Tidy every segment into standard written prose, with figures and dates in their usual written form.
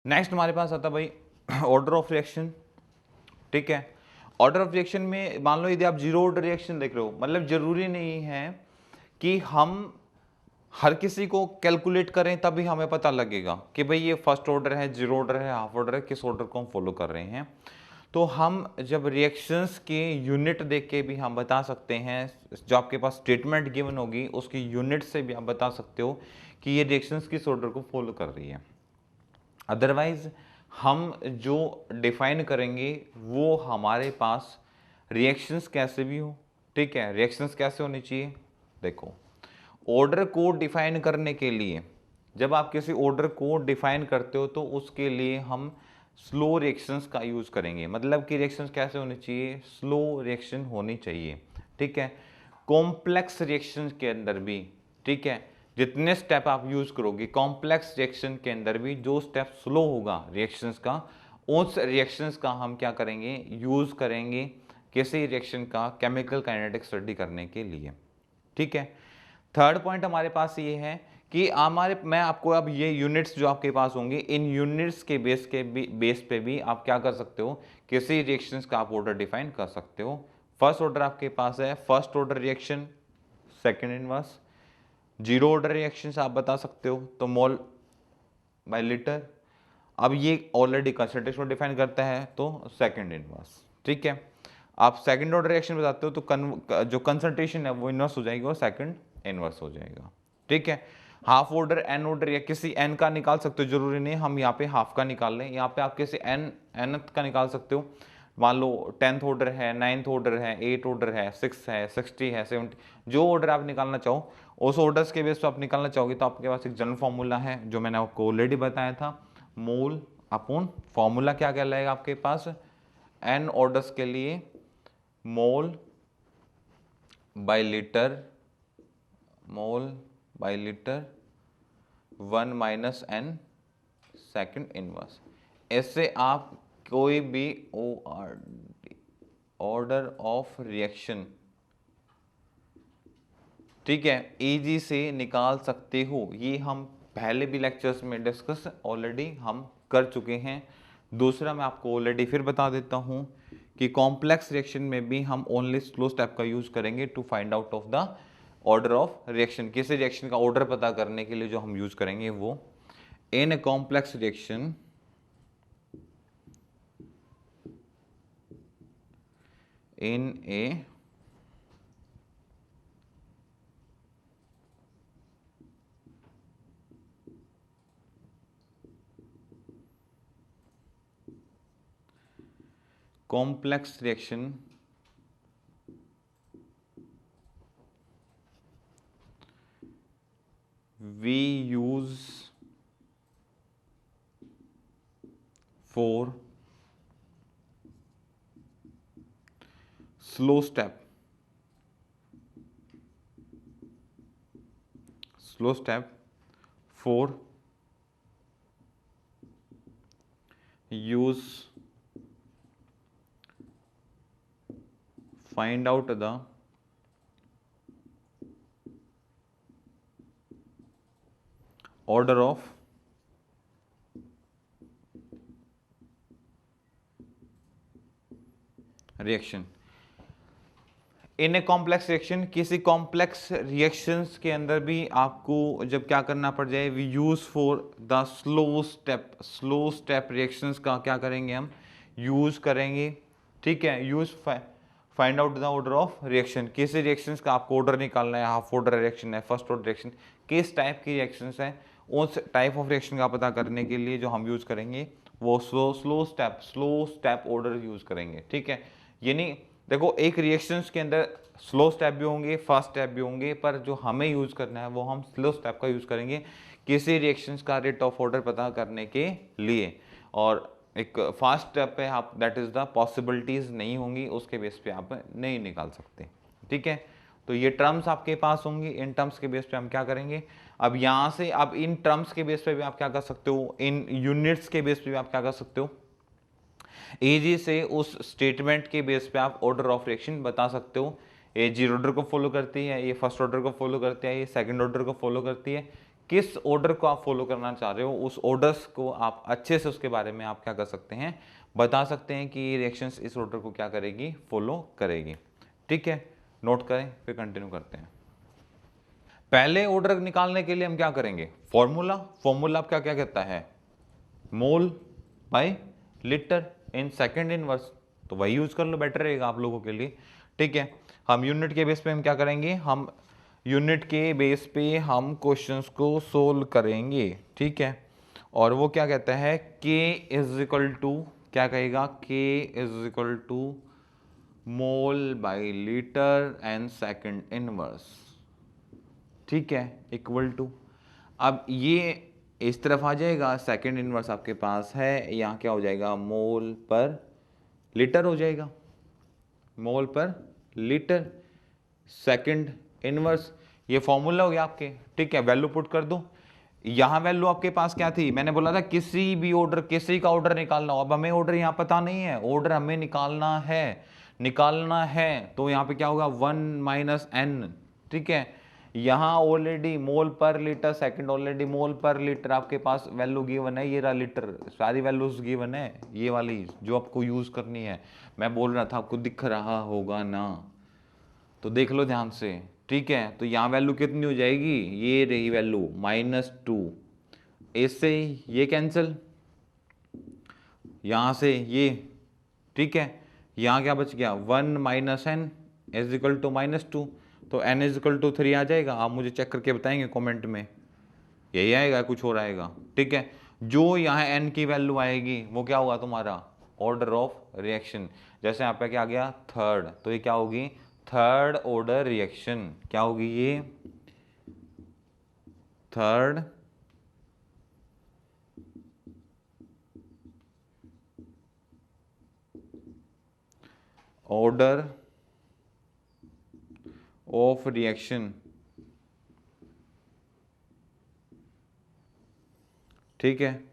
Next हमारे पास आता है भाई ऑर्डर ऑफ रिएक्शन। ठीक है, ऑर्डर ऑफ रिएक्शन में मान लो यदि आप जीरो ऑर्डर रिएक्शन देख रहे हो, मतलब जरूरी नहीं है कि हम हर किसी को कैलकुलेट करें तभी हमें पता लगेगा कि भाई ये फर्स्ट ऑर्डर है, जीरो ऑर्डर है, हाफ ऑर्डर है, किस ऑर्डर को हम फॉलो कर रहे हैं। तो हम जब रिएक्शंस के यूनिट देख के भी हम बता सकते हैं, जो आपके पास स्टेटमेंट गिवन होगी उसकी यूनिट से भी आप बता सकते हो कि ये रिएक्शंस किस ऑर्डर को फॉलो कर रही है। अदरवाइज हम जो डिफाइन करेंगे वो हमारे पास रिएक्शंस कैसे भी हो। ठीक है, रिएक्शंस कैसे होनी चाहिए, देखो ऑर्डर को डिफाइन करने के लिए, जब आप किसी ऑर्डर को डिफाइन करते हो तो उसके लिए हम स्लो रिएक्शंस का यूज करेंगे। मतलब कि रिएक्शंस कैसे होनी चाहिए, स्लो रिएक्शन होनी चाहिए। ठीक है, कॉम्प्लेक्स रिएक्शंस के अंदर भी, ठीक है, जितने स्टेप आप यूज करोगे कॉम्प्लेक्स रिएक्शन के अंदर भी जो स्टेप स्लो होगा रिएक्शंस का, उस रिएक्शंस का हम क्या करेंगे, यूज करेंगे किसी रिएक्शन का केमिकल काइनेटिक स्टडी करने के लिए। ठीक है, थर्ड पॉइंट हमारे पास ये है कि मैं आपको अब ये यूनिट्स जो आपके पास होंगे, इन यूनिट्स के बेस पे भी आप क्या कर सकते हो, किसी रिएक्शंस का आप ऑर्डर डिफाइन कर सकते हो। फर्स्ट ऑर्डर आपके पास है first order reaction, second inverse. Zero order reactions आप बता सकते हो तो मोल बाय लीटर। अब ये ऑलरेडी कंसंट्रेशन डिफाइन करता है तो सेकंड इनवर्स। ठीक है, आप सेकंड ऑर्डर रिएक्शन बताते हो तो जो कंसंट्रेशन है वो इनवर्स हो जाएगी और सेकंड इनवर्स हो जाएगा। ठीक है, हाफ ऑर्डर एन ऑर्डर या किसी एन का निकाल सकते हो, जरूरी नहीं हम यहाँ पे हाफ का निकाल लें, यहाँ पे आप किसी एनथ का निकाल सकते हो। मान लो 10th ऑर्डर है, 9th ऑर्डर है, 8 ऑर्डर है, 6 है, 60 है, 70, जो ऑर्डर आप निकालना चाहो उस ऑर्डर्स के बेस पर आप निकालना चाहोगे तो आपके पास एक जनरल फॉर्मूला है जो मैंने आपको ऑलरेडी बताया था, मोल अपॉन फॉर्मूला क्या कहलाएगा आपके पास एन ऑर्डर्स के लिए, mole by litre, mole by litre 1 minus n second inverse. ऐसे आप कोई भी ऑर्डर ऑफ रिएक्शन, ठीक है, इजी से निकाल सकते हो। ये हम पहले भी लेक्चर्स में डिस्कस ऑलरेडी हम कर चुके हैं। दूसरा मैं आपको ऑलरेडी फिर बता देता हूं कि कॉम्प्लेक्स रिएक्शन में भी हम ओनली स्लो स्टेप का यूज करेंगे to find out of the order of reaction. किसी रिएक्शन का ऑर्डर पता करने के लिए जो हम यूज करेंगे वो in a complex reaction, in a complex reaction we use for slow step for use find out the order of reaction. In a complex reaction, किसी कॉम्प्लेक्स रिएक्शंस के अंदर भी आपको जब क्या करना पड़ जाए, we use for the slow step reactions का क्या करेंगे हम, यूज करेंगे। ठीक है, use find out the order of reaction. किसी रिएक्शंस का आपको ऑर्डर निकालना है, हाफ ऑर्डर रिएक्शन है, फर्स्ट ऑर्डर रिएक्शन, किस टाइप की रिएक्शंस है, उस टाइप ऑफ रिएक्शन का पता करने के लिए जो हम यूज करेंगे वो स्लो स्टेप ऑर्डर यूज करेंगे। ठीक है, यानी देखो एक रिएक्शंस के अंदर स्लो स्टेप भी होंगे, फास्ट स्टेप भी होंगे, पर जो हमें यूज करना है वो हम स्लो स्टेप का यूज करेंगे किसी रिएक्शंस का रेट ऑफ ऑर्डर पता करने के लिए। और एक फास्ट स्टेप पे आप दैट इज द पॉसिबिलिटीज नहीं होंगी, उसके बेस पे आप नहीं निकाल सकते। ठीक है, तो ये टर्म्स आपके पास होंगी, इन टर्म्स के बेस पे हम क्या करेंगे, अब यहां से अब इन टर्म्स के बेस पे भी आप क्या कर सकते हो, इन यूनिट्स के बेस पे भी आप क्या कर सकते हो, इजी से उस स्टेटमेंट के बेस पे आप ऑर्डर ऑफ रिएक्शन बता सकते हो। ये जीरो ऑर्डर को फॉलो करती है, ये फर्स्ट ऑर्डर को फॉलो करती है, ये सेकंड ऑर्डर को फॉलो करती है, किस ऑर्डर को आप फॉलो करना चाह रहे हो, उस ऑर्डर्स को आप अच्छे से उसके बारे में आप क्या कर सकते हैं, बता सकते हैं कि रिएक्शंस इस ऑर्डर को क्या करेगी, फॉलो करेगी। ठीक है, नोट करें, फिर कंटिन्यू करते हैं। पहले ऑर्डर निकालने के लिए हम क्या करेंगे, फॉर्मूला। फॉर्मूला आपका क्या कहता है, mole by litre in second inverse, तो वही यूज कर लो, बेटर रहेगा आप लोगों के लिए। ठीक है, हम यूनिट के बेस पे हम क्या करेंगे, हम यूनिट के बेस पे हम क्वेश्चंस को सोल्व करेंगे। ठीक है, और वो क्या कहता है, k इज इक्वल टू, क्या कहेगा, k is equal to mole by litre and second inverse. ठीक है, इक्वल टू, अब ये इस तरफ आ जाएगा, सेकंड इनवर्स आपके पास है, यहाँ क्या हो जाएगा, मोल पर लीटर हो जाएगा, मोल पर लीटर सेकंड इनवर्स, ये फॉर्मूला हो गया आपके। ठीक है, वैल्यू पुट कर दो। यहाँ वैल्यू आपके पास क्या थी, मैंने बोला था किसी भी ऑर्डर, किसी का ऑर्डर निकालना हो। अब हमें ऑर्डर यहाँ पता नहीं है, ऑर्डर हमें निकालना है, तो यहाँ पे क्या होगा, 1 - n। ठीक है, यहाँ ऑलरेडी मोल पर लीटर सेकंड, ऑलरेडी मोल पर लीटर आपके पास वैल्यू गिवन है, ये रहा लीटर, सारी वैल्यूज गिवन है, ये वाली जो आपको यूज करनी है। मैं बोल रहा था आपको दिख रहा होगा ना, तो देख लो ध्यान से। ठीक है, तो यहाँ वैल्यू कितनी हो जाएगी, ये रही वैल्यू -2, इससे ये कैंसिल, यहाँ से ये। ठीक है, यहाँ क्या बच गया, 1 - n इज इक्वल टू -2, तो n इज इक्वल टू 3 आ जाएगा। आप मुझे चेक करके बताएंगे कमेंट में, यही आएगा कुछ और आएगा। ठीक है, जो यहाँ n की वैल्यू आएगी वो क्या होगा तुम्हारा, ऑर्डर ऑफ रिएक्शन। जैसे यहाँ पे क्या गया, थर्ड, तो ये क्या होगी, थर्ड ऑर्डर रिएक्शन। क्या होगी ये, थर्ड ऑर्डर ऑफ रिएक्शन। ठीक है,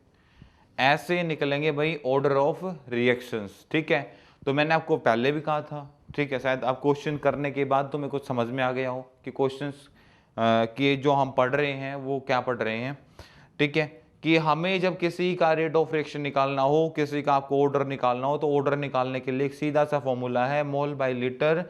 ऐसे निकलेंगे भाई ऑर्डर ऑफ रिएक्शंस। ठीक है, तो मैंने आपको पहले भी कहा था। ठीक है, शायद आप क्वेश्चन करने के बाद तो मेरे को समझ में आ गया हो कि क्वेश्चंस कि जो हम पढ़ रहे हैं वो क्या पढ़ रहे हैं। ठीक है, कि हमें जब किसी का रेट ऑफ रिएक्शन निकालना हो, किसी का आपको ऑर्डर निकालना हो, तो ऑर्डर निकालने के लिए एक सीधा सा फॉर्मूला है, मोल बाय लीटर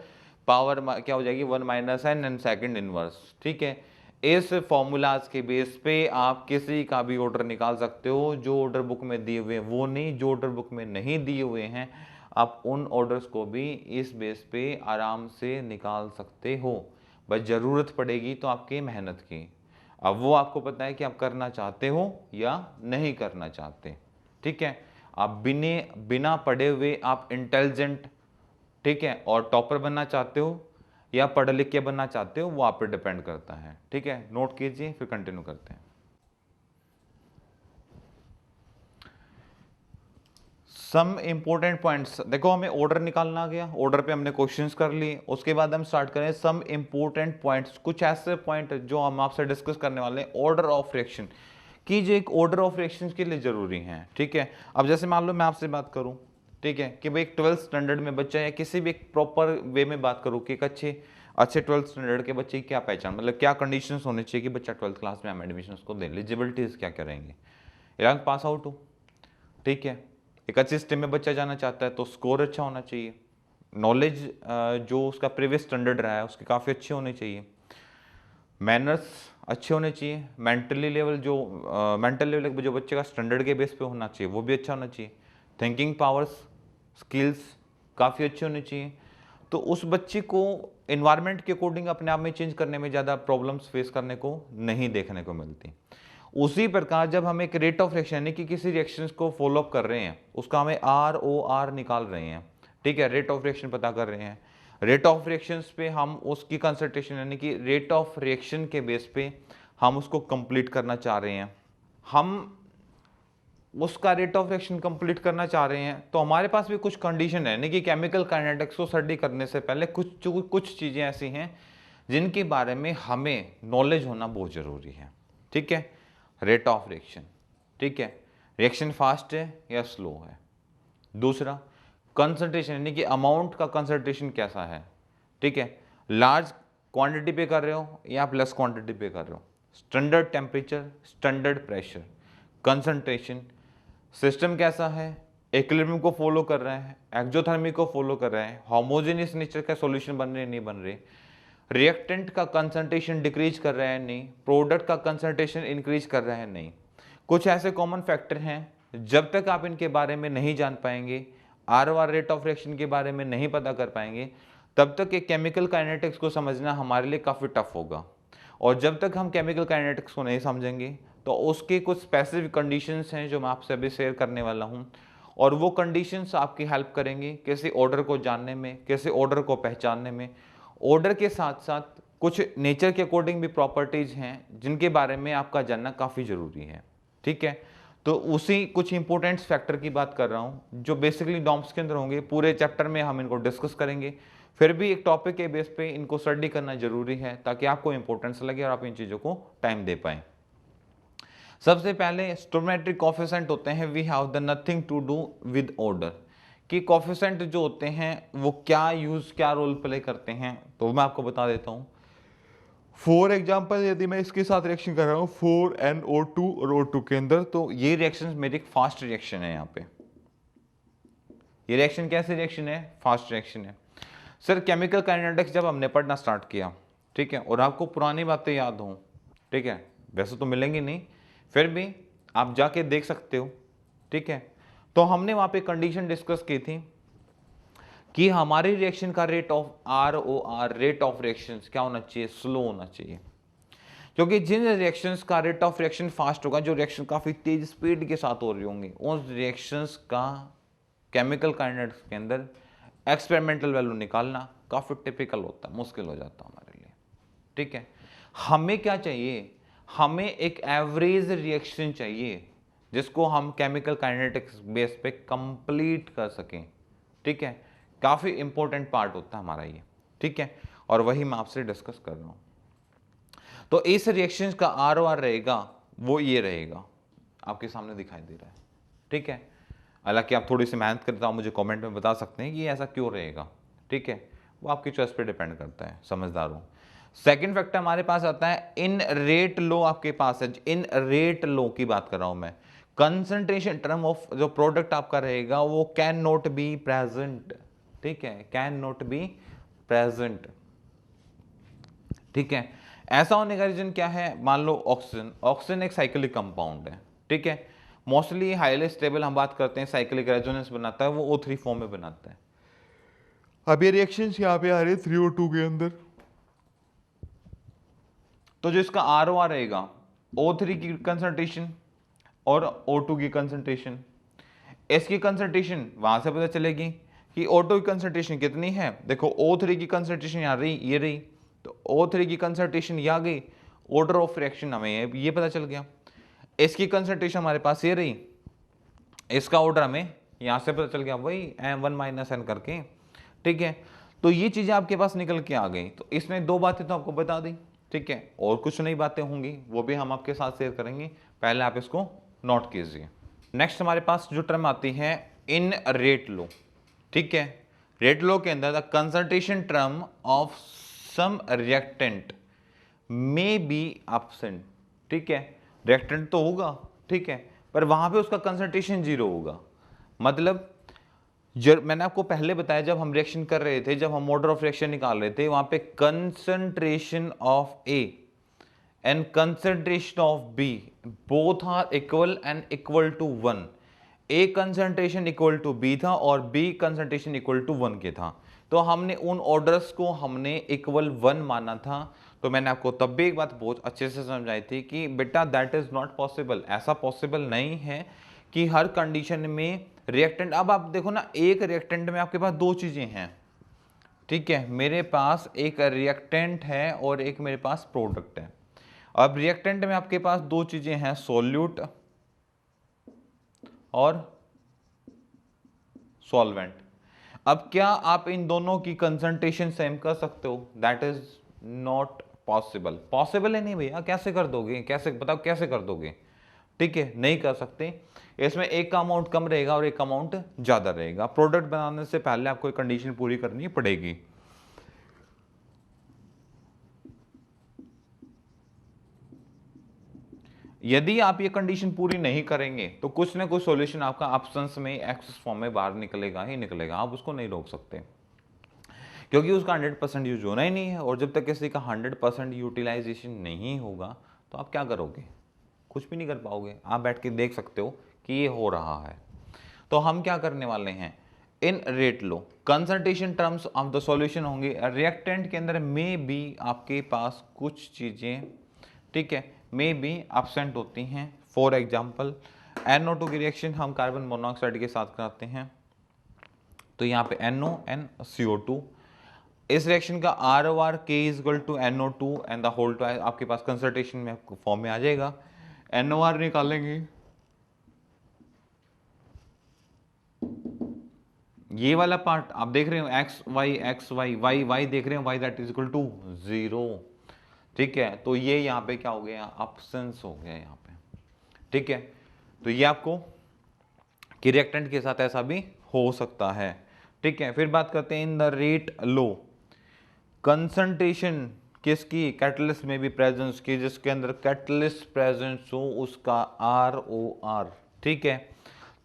पावर क्या हो जाएगी, 1 - n एंड सेकंड इनवर्स। ठीक है, इस फॉर्मूलाज के बेस पे आप किसी का भी ऑर्डर निकाल सकते हो, जो ऑर्डर बुक में दिए हुए हैं वो नहीं, जो ऑर्डर बुक में नहीं दिए हुए हैं आप उन ऑर्डर्स को भी इस बेस पे आराम से निकाल सकते हो। बस ज़रूरत पड़ेगी तो आपकी मेहनत की। अब वो आपको पता है कि आप करना चाहते हो या नहीं करना चाहते। ठीक है, आप बिना पढ़े हुए आप इंटेलिजेंट, ठीक है, और टॉपर बनना चाहते हो या पढ़ लिख के बनना चाहते हो, वो आप पे डिपेंड करता है। ठीक है, नोट कीजिए, फिर कंटिन्यू करते हैं। सम इंपॉर्टेंट पॉइंट्स देखो, हमें ऑर्डर निकालना आ गया, ऑर्डर पे हमने क्वेश्चंस कर लिए, उसके बाद हम स्टार्ट करें सम इंपॉर्टेंट पॉइंट्स, कुछ ऐसे पॉइंट जो हम आपसे डिस्कस करने वाले हैं ऑर्डर ऑफ रिएक्शन की, जो एक ऑर्डर ऑफ रिएक्शन के लिए जरूरी है। ठीक है, अब जैसे मान लो मैं आपसे बात करूं, ठीक है, कि भाई एक 12th स्टैंडर्ड में बच्चा या किसी भी एक प्रॉपर वे में बात करूं कि एक अच्छे 12th स्टैंडर्ड के बच्चे की क्या पहचान, मतलब क्या कंडीशंस होने चाहिए कि बच्चा 12th क्लास में हम एडमिशन उसको दें, एलिजिबिलिटीज क्या करेंगे, 11th पास आउट हो। ठीक है, एक अच्छे स्ट्रीम में बच्चा जाना चाहता है तो स्कोर अच्छा होना चाहिए, नॉलेज जो उसका प्रीवियस स्टैंडर्ड रहा है उसके काफ़ी अच्छे होने चाहिए, मैनर्स अच्छे होने चाहिए, मेंटल लेवल जो बच्चे का स्टैंडर्ड के बेस पे होना चाहिए वो भी अच्छा होना चाहिए, थिंकिंग पावर्स स्किल्स काफ़ी अच्छे होने चाहिए। तो उस बच्चे को इन्वायरमेंट के अकॉर्डिंग अपने आप में चेंज करने में ज़्यादा प्रॉब्लम्स फेस करने को नहीं देखने को मिलती। उसी प्रकार जब हम एक रेट ऑफ रिएक्शन यानी कि किसी रिएक्शन को फॉलोअप कर रहे हैं, उसका हमें ROR निकाल रहे हैं। ठीक है, रेट ऑफ रिएक्शन पता कर रहे हैं, रेट ऑफ रिएक्शंस पे हम उसकी कंसंट्रेशन यानी कि रेट ऑफ रिएक्शन के बेस पे हम उसको कंप्लीट करना चाह रहे हैं, हम उसका रेट ऑफ रिएक्शन कंप्लीट करना चाह रहे हैं, तो हमारे पास भी कुछ कंडीशन है, यानी कि केमिकल काइनेटिक्स को स्टडी करने से पहले कुछ चीज़ें ऐसी हैं जिनके बारे में हमें नॉलेज होना बहुत ज़रूरी है। ठीक है, रेट ऑफ रिएक्शन, ठीक है, रिएक्शन फास्ट है या स्लो है, दूसरा कंसंट्रेशन यानी कि अमाउंट का कंसंट्रेशन कैसा है। ठीक है, लार्ज क्वांटिटी पे कर रहे हो या आप लेस क्वांटिटी पे कर रहे हो, standard temperature, standard pressure, concentration, system कैसा है, इक्विलिब्रियम को फॉलो कर रहा है, एक्सोथर्मी को फॉलो कर रहा है, होमोजेनियस नेचर का सॉल्यूशन बन रहे नहीं बन रहे, रिएक्टेंट का कंसंट्रेशन डिक्रीज कर रहा है नहीं, प्रोडक्ट का कंसंट्रेशन इंक्रीज कर रहा है नहीं। कुछ ऐसे कॉमन फैक्टर हैं, जब तक आप इनके बारे में नहीं जान पाएंगे, ROR रेट ऑफ रिएक्शन के बारे में नहीं पता कर पाएंगे, तब तक एक केमिकल काइनेटिक्स को समझना हमारे लिए काफ़ी टफ होगा। और जब तक हम केमिकल काइनेटिक्स को नहीं समझेंगे तो उसके कुछ स्पेसिफिक कंडीशंस हैं जो मैं आपसे अभी शेयर करने वाला हूं, और वो कंडीशंस आपकी हेल्प करेंगे किसी ऑर्डर को जानने में, किसी ऑर्डर को पहचानने में। ऑर्डर के साथ साथ कुछ नेचर के अकॉर्डिंग भी प्रॉपर्टीज हैं जिनके बारे में आपका जानना काफ़ी ज़रूरी है। ठीक है, तो उसी कुछ इंपॉर्टेंट फैक्टर की बात कर रहा हूं जो बेसिकली डॉम्स के अंदर होंगे। पूरे चैप्टर में हम इनको डिस्कस करेंगे, फिर भी एक टॉपिक के बेस पे इनको स्टडी करना जरूरी है ताकि आपको इंपॉर्टेंस लगे और आप इन चीज़ों को टाइम दे पाएं। सबसे पहले स्टोमेट्रिक कोफिशिएंट होते हैं, we have the nothing to do with order. कि कोफिशिएंट जो होते हैं वो क्या रोल प्ले करते हैं, तो मैं आपको बता देता हूं। फॉर एग्जाम्पल यदि मैं इसके साथ रिएक्शन कर रहा हूं 4NO2 और O2 के अंदर, तो ये रिएक्शन मेरी एक फास्ट रिएक्शन है। यहाँ पे ये रिएक्शन कैसे रिएक्शन है, फास्ट रिएक्शन है। सर केमिकल काइनेटिक्स जब हमने पढ़ना स्टार्ट किया, ठीक है, और आपको पुरानी बातें याद हों, ठीक है, वैसे तो मिलेंगी नहीं, फिर भी आप जाके देख सकते हो, ठीक है, तो हमने वहां पे कंडीशन डिस्कस की थी कि हमारी रिएक्शन का rate of ROR rate of reaction क्या होना चाहिए, स्लो होना चाहिए। क्योंकि जिन रिएक्शंस का रेट ऑफ रिएक्शन फास्ट होगा, जो रिएक्शन काफी तेज स्पीड के साथ हो रही होंगी, उन रिएक्शंस का केमिकल काइनेटिक्स के अंदर एक्सपेरिमेंटल वैल्यू निकालना काफी टिपिकल होता है, मुश्किल हो जाता है हमारे लिए। ठीक है, हमें क्या चाहिए, हमें एक एवरेज रिएक्शन चाहिए जिसको हम केमिकल काइनेटिक्स बेस पे कंप्लीट कर सकें। ठीक है, काफी इंपॉर्टेंट पार्ट होता है हमारा ये। ठीक है, और वही मैं आपसे डिस्कस कर रहा हूं। तो इस रिएक्शन का ROR रहेगा, वो ये रहेगा, आपके सामने दिखाई दे रहा है। ठीक है, हालांकि आप थोड़ी सी मेहनत करता हूं, मुझे कमेंट में बता सकते हैं कि ऐसा क्यों रहेगा। ठीक है, वो आपकी चॉइस पे डिपेंड करता है, समझदार हो। सेकंड फैक्टर हमारे पास आता है इन रेट लो, आपके पास है इन रेट लो की बात कर रहा हूं मैं। कंसंट्रेशन टर्म ऑफ जो प्रोडक्ट आपका रहेगा वो कैन नॉट बी प्रेजेंट। ठीक है, कैन नॉट बी प्रेजेंट। ठीक है, ऐसा होने का रीजन क्या है, मान लो ऑक्सीजन, ऑक्सीजन एक साइक्लिक कंपाउंड है। ठीक है, मोस्टली हाईली स्टेबल हम बात करते हैं, साइक्लिक रेजोनेंस बनाता है, वो O3 फॉर्म में बनाता है। अब ये रिएक्शंस यहाँ पे आ रही है 3O2 के अंदर, तो जो इसका ROR रहेगा O3 की कंसंट्रेशन और O2 की कंसंट्रेशन, इसकी कंसंट्रेशन वहां से पता चलेगी कि O2 की कंसंट्रेशन कितनी है। देखो O3 की कंसंट्रेशन यहाँ रही, ये रही, तो O3 की कंसंट्रेशन ये आ गई, ऑर्डर ऑफ रिएक्शन हमें ये पता चल गया। इसकी कंसंट्रेशन हमारे पास ये रही, इसका ऑर्डर हमें यहां से पता चल गया, वही M1 - N करके। ठीक है, तो ये चीजें आपके पास निकल के आ गई। तो इसमें दो बातें तो आपको बता दी। ठीक है, और कुछ नई बातें होंगी वो भी हम आपके साथ शेयर करेंगे, पहले आप इसको नोट कीजिए। नेक्स्ट हमारे पास जो टर्म आती है इन रेट लो। ठीक है, रेट लो के अंदर the concentration term of some reactant may be absent. ठीक है, रिएक्टेंट तो होगा, ठीक है, पर वहां पे उसका कंसंट्रेशन 0 होगा। मतलब मैंने आपको पहले बताया, जब हम रिएक्शन कर रहे थे, जब हम ऑर्डर ऑफ रिएक्शन निकाल रहे थे, वहां पे concentration of A and concentration of B both are equal and equal to 1। A concentration equal to B था और B कंसंट्रेशन इक्वल टू 1 के था, तो हमने उन ऑर्डर्स को हमने इक्वल 1 माना था। तो मैंने आपको तब भी एक बात बहुत अच्छे से समझाई थी कि बेटा दैट इज नॉट पॉसिबल, ऐसा पॉसिबल नहीं है कि हर कंडीशन में रिएक्टेंट, अब आप देखो ना, एक रिएक्टेंट में आपके पास दो चीजें हैं। ठीक है, मेरे पास एक रिएक्टेंट है और एक मेरे पास प्रोडक्ट है। अब रिएक्टेंट में आपके पास दो चीजें हैं, सॉल्यूट और सॉल्वेंट। अब क्या आप इन दोनों की कंसंट्रेशन सेम कर सकते हो? That is not possible. Possible है नहीं भैया, कैसे कर दोगे, कैसे बताओ, कैसे कर दोगे? ठीक है, नहीं कर सकते। इसमें एक का अमाउंट कम रहेगा और एक का अमाउंट ज्यादा रहेगा। प्रोडक्ट बनाने से पहले आपको एक कंडीशन पूरी करनी पड़ेगी। यदि आप ये कंडीशन पूरी नहीं करेंगे तो कुछ ना कुछ सॉल्यूशन आपका ऑप्शंस में एक्सेस फॉर्म में बाहर निकलेगा ही निकलेगा, आप उसको नहीं रोक सकते, क्योंकि उसका 100% यूज होना ही नहीं है। और जब तक किसी का 100% यूटिलाइजेशन नहीं होगा तो आप क्या करोगे, कुछ भी नहीं कर पाओगे। आप बैठ के देख सकते हो कि ये हो रहा है। तो हम क्या करने वाले हैं, in rate law concentration terms of the solution होंगे। रिएक्टेंट के अंदर में भी आपके पास कुछ चीजें, ठीक है, में भी एब्सेंट होती हैं। फॉर एग्जांपल NO2 की रिएक्शन हम कार्बन मोनोऑक्साइड के साथ कराते हैं, तो यहाँ पे NO and CO2। इस रिएक्शन का ROR K is equal to NO2 and the whole two, आपके पास कंसंट्रेशन में फॉर्म में आ जाएगा। NOR निकालेंगे, ये वाला पार्ट आप देख रहे हो x y देख रहे हो, y that is equal to 0, ठीक है। तो ये यहाँ पे क्या हो गया, एब्सेंस हो गया यहाँ पे, ठीक है। तो ये आपको कि रिएक्टेंट के साथ ऐसा भी हो सकता है, ठीक है। फिर बात करते हैं in the rate law concentration किसकी, कैटलिस्ट में भी प्रेजेंस की, जिसके अंदर कैटलिस्ट प्रेजेंस हो उसका ROR, ठीक है।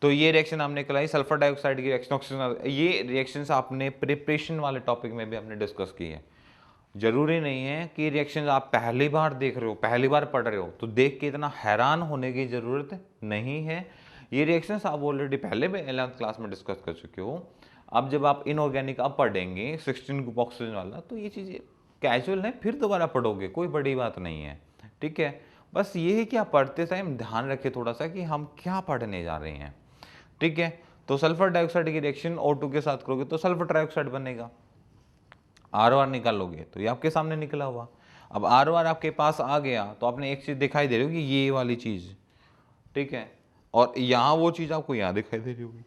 तो ये रिएक्शन हमने कराई सल्फर डाइऑक्साइड की रिएक्शन। ये रिएक्शंस आपने प्रिपरेशन वाले टॉपिक में भी हमने डिस्कस की है। जरूरी नहीं है कि रिएक्शंस आप पहली बार देख रहे हो, पहली बार पढ़ रहे हो तो देख के इतना हैरान होने की जरूरत नहीं है। ये रिएक्शंस आप ऑलरेडी पहले भी 11th क्लास में डिस्कस कर चुके हो। अब जब आप इनऑर्गेनिक अब पढ़ेंगे 16 ग्रुप ऑक्सीजन वाला, तो ये चीज़ें कैजुअल है, फिर दोबारा पढ़ोगे, कोई बड़ी बात नहीं है, ठीक है। बस ये है कि आप पढ़ते टाइम ध्यान रखें थोड़ा सा कि हम क्या पढ़ने जा रहे हैं, ठीक है। तो सल्फर डाइऑक्साइड की रिएक्शन O2 के साथ करोगे तो सल्फर ट्राइऑक्साइड बनेगा, ROR निकालोगे तो ये आपके सामने निकला हुआ। अब ROR आपके पास आ गया तो आपने एक चीज दिखाई दे रही होगी, ये वाली चीज, ठीक है, और यहां वो चीज आपको यहां दिखाई दे रही होगी।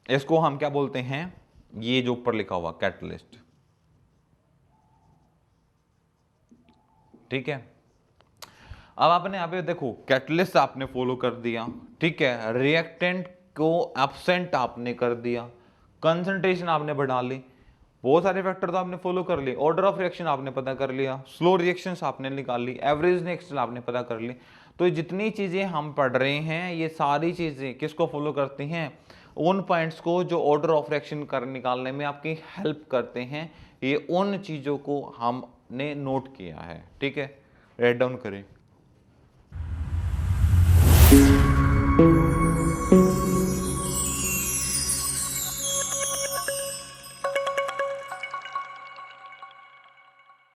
इसको हम क्या बोलते हैं, ये जो ऊपर लिखा हुआ कैटलिस्ट, ठीक है। अब आपने यहाँ पे देखो कैटलिस्ट आपने फॉलो कर दिया, ठीक है, रिएक्टेंट को एब्सेंट आपने कर दिया, कंसंट्रेशन आपने बढ़ा ली, बहुत सारे फैक्टर तो आपने फॉलो कर लिए, ऑर्डर ऑफ रिएक्शन आपने पता कर लिया, स्लो रिएक्शंस आपने निकाल ली, एवरेज रिएक्शन आपने पता कर ली। तो जितनी चीजें हम पढ़ रहे हैं ये सारी चीजें किसको फॉलो करती हैं, उन पॉइंट्स को जो ऑर्डर ऑफ रिएक्शन कर निकालने में आपकी हेल्प करते हैं। ये उन चीजों को हमने नोट किया है, ठीक है, राइट डाउन करें।